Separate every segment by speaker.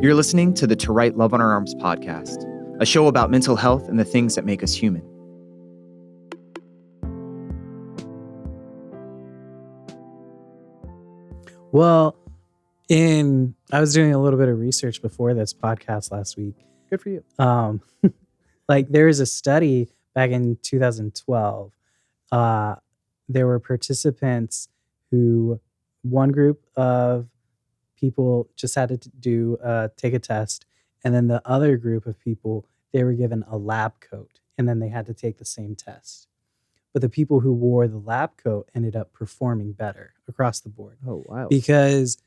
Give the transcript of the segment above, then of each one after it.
Speaker 1: You're listening to the To Write Love on Our Arms podcast, a show about mental health and the things that make us human.
Speaker 2: Well, I was doing a little bit of research before this podcast last week.
Speaker 1: Good for you.
Speaker 2: There was a study back in 2012. There were participants who, one group of people just had to take a test, and then the other group of people, they were given a lab coat, and then they had to take the same test. But the people who wore the lab coat ended up performing better across the board.
Speaker 1: Oh, wow.
Speaker 2: Because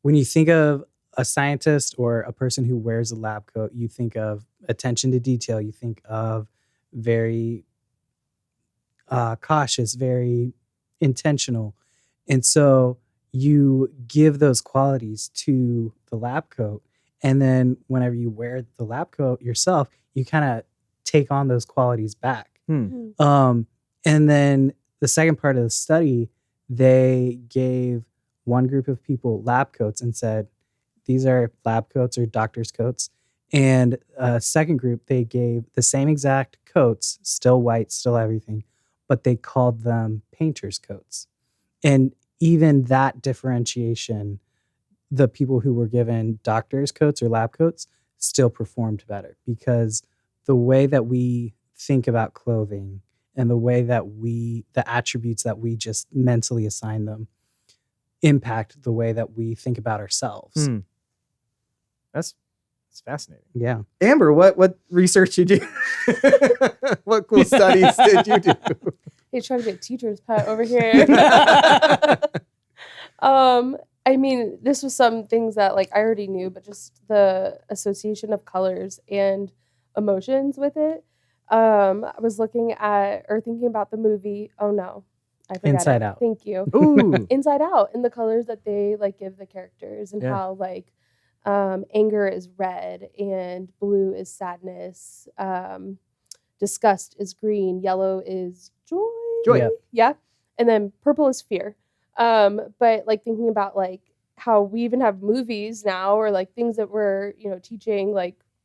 Speaker 2: when you think of a scientist or a person who wears a lab coat, you think of attention to detail. You think of very cautious, very intentional. And so you give those qualities to the lab coat. And then whenever you wear the lab coat yourself, you kind of take on those qualities back. And then the second part of the study, they gave one group of people lab coats and said, these are lab coats or doctor's coats. And a second group, they gave the same exact coats, still white, still everything, but they called them painter's coats. And even that differentiation, the people who were given doctor's coats or lab coats still performed better, because the way that we think about clothing and the way that the attributes that we just mentally assign them impact the way that we think about ourselves.
Speaker 1: That's fascinating.
Speaker 2: Yeah.
Speaker 1: Amber, what research you do? What cool studies did you do?
Speaker 3: He's trying to get teacher's pet over here. I mean, this was some things that I already knew, but just the association of colors and emotions with it. I was looking at or thinking about the movie. Oh no, I forgot
Speaker 2: Inside
Speaker 3: it.
Speaker 2: Out.
Speaker 3: Thank you.
Speaker 1: Ooh.
Speaker 3: Inside Out, and the colors that they give the characters, and how anger is red and blue is sadness, disgust is green, yellow is joy.
Speaker 1: Joy.
Speaker 3: Yeah, and then purple is fear. But thinking about how we even have movies now, or things that we're teaching,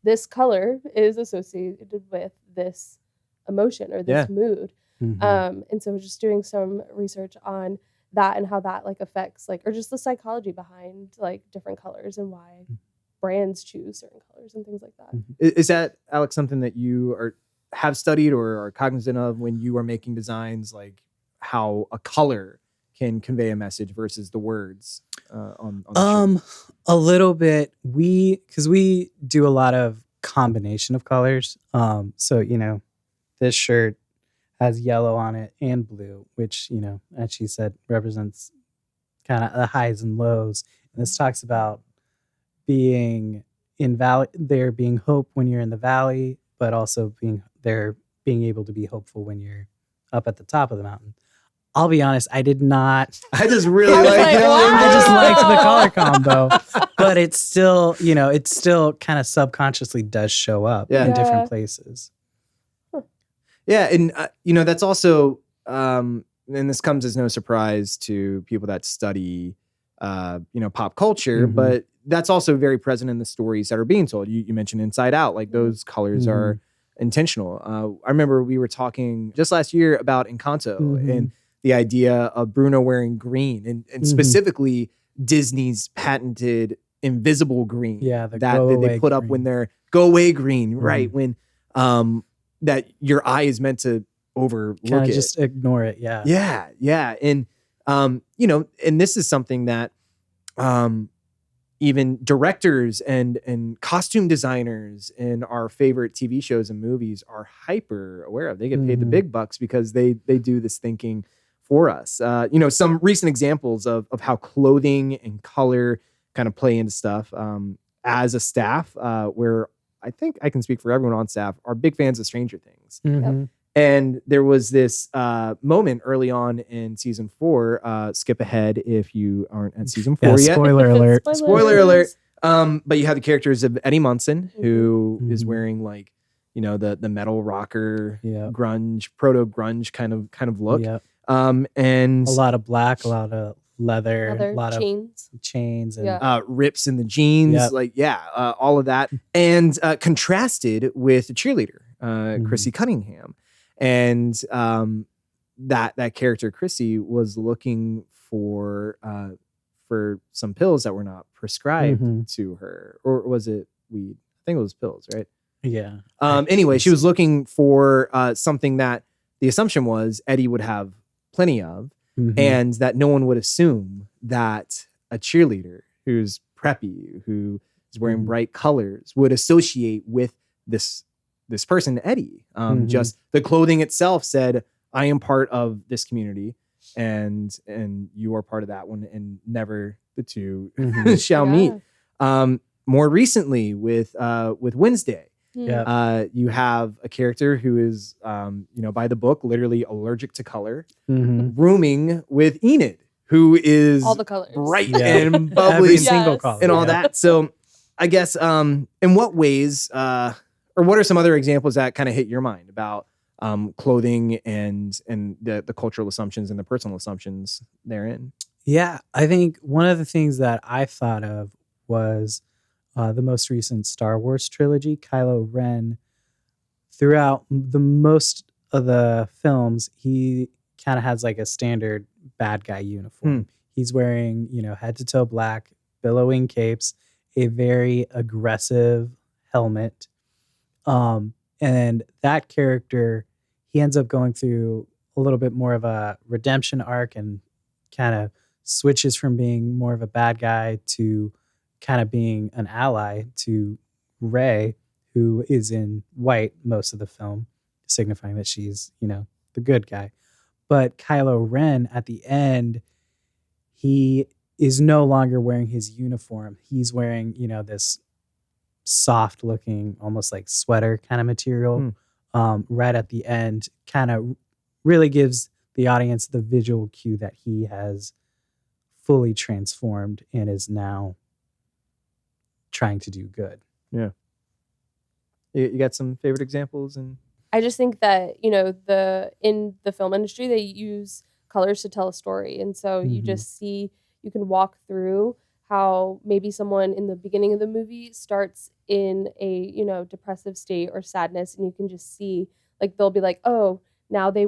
Speaker 3: this color is associated with this emotion or this mood.
Speaker 2: Mm-hmm.
Speaker 3: And so just doing some research on that and how that affects or just the psychology behind different colors and why brands choose certain colors and things like that.
Speaker 1: Is that, Alex, something that you have studied or are cognizant of when you are making designs, how a color can convey a message versus the words on the shirt?
Speaker 2: A little bit. Because we do a lot of combination of colors. So, this shirt has yellow on it and blue, which, as she said, represents kind of the highs and lows. And this talks about being in valley, there being hope when you're in the valley, but also being able to be hopeful when you're up at the top of the mountain. I'll be honest, I did not.
Speaker 1: I just really like it.
Speaker 2: I just liked the color combo, but it's still, kind of subconsciously does show up in different places.
Speaker 1: Yeah, and that's also, and this comes as no surprise to people that study, pop culture, but that's also very present in the stories that are being told. You mentioned Inside Out, those colors are intentional. I remember we were talking just last year about Encanto and the idea of Bruno wearing green and specifically Disney's patented invisible green.
Speaker 2: Yeah,
Speaker 1: that they put up when they're go away green, right? When that your eye is meant to overlook it.
Speaker 2: Just ignore it. Yeah.
Speaker 1: Yeah. And, and this is something that even directors and costume designers in our favorite TV shows and movies are hyper aware of. They get paid the big bucks because they do this thinking for us. Some recent examples of how clothing and color kind of play into stuff as a staff, where I think I can speak for everyone on staff, are big fans of Stranger Things. And there was this moment early on in season 4. Skip ahead if you aren't at season 4 yet.
Speaker 2: Spoiler alert.
Speaker 1: Spoiler alert. But you have the characters of Eddie Munson, who is wearing the metal rocker, grunge, proto grunge kind of look.
Speaker 2: Yep.
Speaker 1: And
Speaker 2: a lot of black, a lot of leather, a lot
Speaker 3: chains.
Speaker 2: of chains, and
Speaker 3: Yeah.
Speaker 1: Rips in the jeans,
Speaker 2: Yep.
Speaker 1: like all of that, and contrasted with the cheerleader, Chrissy Cunningham, and that character Chrissy was looking for some pills that were not prescribed to her, or was it weed? I think it was pills, right?
Speaker 2: Yeah.
Speaker 1: Anyway, she was looking for something that the assumption was Eddie would have plenty of, and that no one would assume that a cheerleader who's preppy, who is wearing bright colors, would associate with this person, Eddie. Just the clothing itself said, I am part of this community, and you are part of that one, and never the two shall meet. More recently with Wednesday, you have a character who is, by the book, literally allergic to color, rooming with Enid, who is
Speaker 3: all the colors,
Speaker 1: bright and bubbly,
Speaker 2: every single color,
Speaker 1: and all that. So, I guess, in what ways, or what are some other examples that kind of hit your mind about clothing and the cultural assumptions and the personal assumptions therein?
Speaker 2: Yeah, I think one of the things that I thought of was the most recent Star Wars trilogy. Kylo Ren, throughout the most of the films, he kind of has like a standard bad guy uniform. He's wearing, head to toe black, billowing capes, a very aggressive helmet. And that character, he ends up going through a little bit more of a redemption arc and kind of switches from being more of a bad guy to kind of being an ally to Rey, who is in white most of the film, signifying that she's, the good guy. But Kylo Ren, at the end, he is no longer wearing his uniform. He's wearing, this soft looking, almost like sweater kind of material. Right at the end, kind of really gives the audience the visual cue that he has fully transformed and is now trying to do good.
Speaker 1: Yeah. You got some favorite examples? And
Speaker 3: I just think that, in the film industry, they use colors to tell a story. And so you just see, you can walk through how maybe someone in the beginning of the movie starts in a, depressive state or sadness. And you can just see, like, they'll be like, oh, now they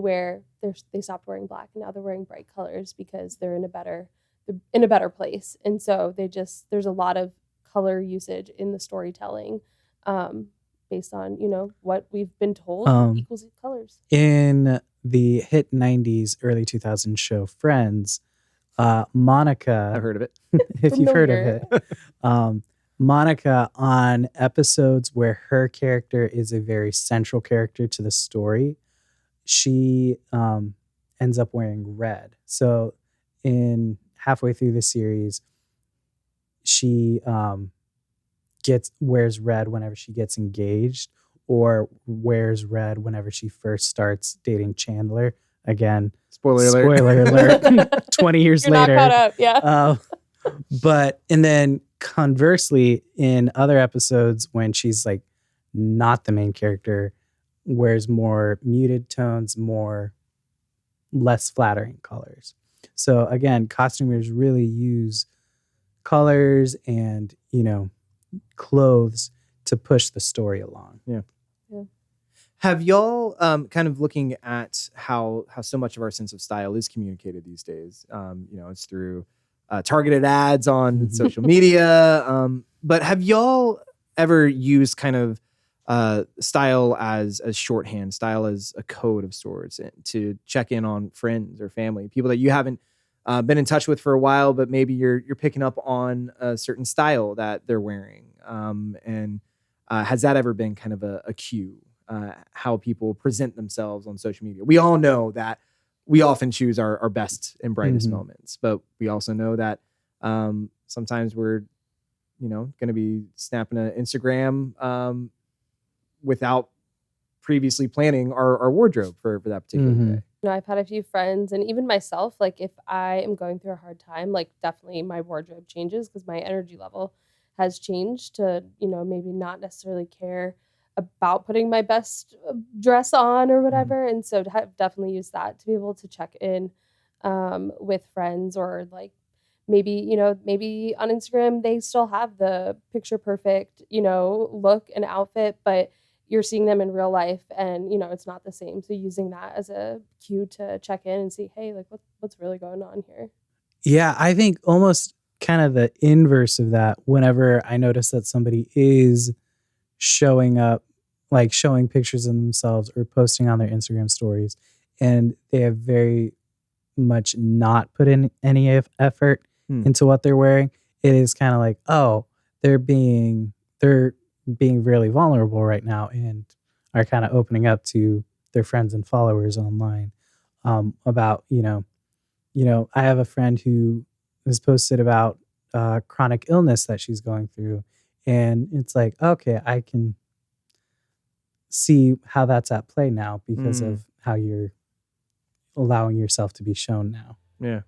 Speaker 3: stopped wearing black. And now they're wearing bright colors because they're in a better place. And so there's a lot of color usage in the storytelling. Based on, what we've been told equals colors.
Speaker 2: In the hit 90s, early 2000s show Friends, Monica...
Speaker 1: I've heard of it.
Speaker 2: If you've heard of it. Monica, on episodes where her character is a very central character to the story, she ends up wearing red. So in halfway through the series, she... wears red whenever she gets engaged, or wears red whenever she first starts dating Chandler. Again, spoiler alert. 20 years
Speaker 3: You're
Speaker 2: later.
Speaker 3: Not caught up, yeah.
Speaker 2: And then conversely, in other episodes when she's like not the main character, wears more muted tones, less flattering colors. So again, costumers really use colors and, clothes to push the story along.
Speaker 1: Yeah. Have y'all kind of looking at how so much of our sense of style is communicated these days? It's through targeted ads on social media. But have y'all ever used kind of style as shorthand, style as a code of sorts, to check in on friends or family, people that you haven't been in touch with for a while, but maybe you're picking up on a certain style that they're wearing? And has that ever been kind of a cue, how people present themselves on social media? We all know that we often choose our best and brightest moments, but we also know that sometimes we're, going to be snapping an Instagram without previously planning our wardrobe for that particular day.
Speaker 3: I've had a few friends, and even myself, like if I am going through a hard time, like definitely my wardrobe changes because my energy level has changed to, maybe not necessarily care about putting my best dress on or whatever. And so to have definitely used that to be able to check in with friends or like maybe on Instagram they still have the picture perfect, look and outfit, but you're seeing them in real life and it's not the same. So using that as a cue to check in and see, hey, like what's really going on here.
Speaker 2: Yeah, I think almost kind of the inverse of that. Whenever I notice that somebody is showing up, like showing pictures of themselves or posting on their Instagram stories, and they have very much not put in any effort into what they're wearing, it is kind of like, oh, they're being really vulnerable right now and are kind of opening up to their friends and followers online about I have a friend who has posted about chronic illness that she's going through, and it's like, okay, I can see how that's at play now because of how you're allowing yourself to be shown now.
Speaker 1: Yeah.